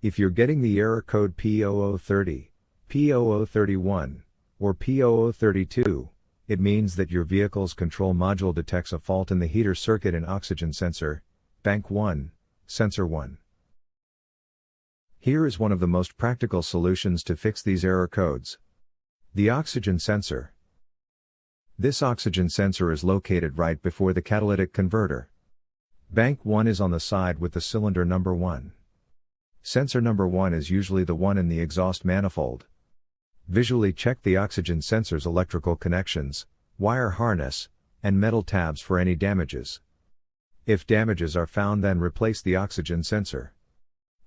If you're getting the error code P0030, P0031, or P0032, it means that your vehicle's control module detects a fault in the heater circuit and oxygen sensor, Bank 1, Sensor 1. Here is one of the most practical solutions to fix these error codes. The oxygen sensor. This oxygen sensor is located right before the catalytic converter. Bank 1 is on the side with the cylinder number 1. Sensor number 1 is usually the one in the exhaust manifold. Visually check the oxygen sensor's electrical connections, wire harness, and metal tabs for any damages. If damages are found, then replace the oxygen sensor.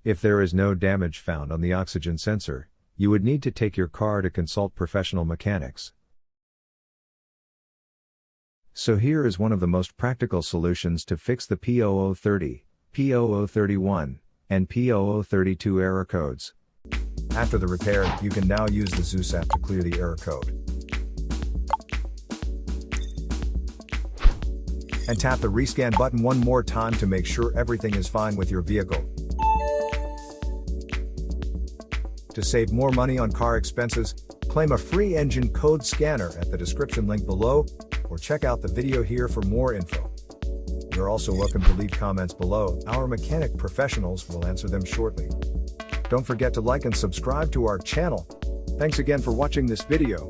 If there is no damage found on the oxygen sensor, you would need to take your car to consult professional mechanics. So here is one of the most practical solutions to fix the P0030, P0031, and P0032 error codes. After the repair, you can now use the Zeus app to clear the error code. And tap the rescan button one more time to make sure everything is fine with your vehicle. To save more money on car expenses, claim a free engine code scanner at the description link below, or check out the video here for more info. You're also welcome to leave comments below. Our mechanic professionals will answer them shortly. Don't forget to like and subscribe to our channel. Thanks again for watching this video.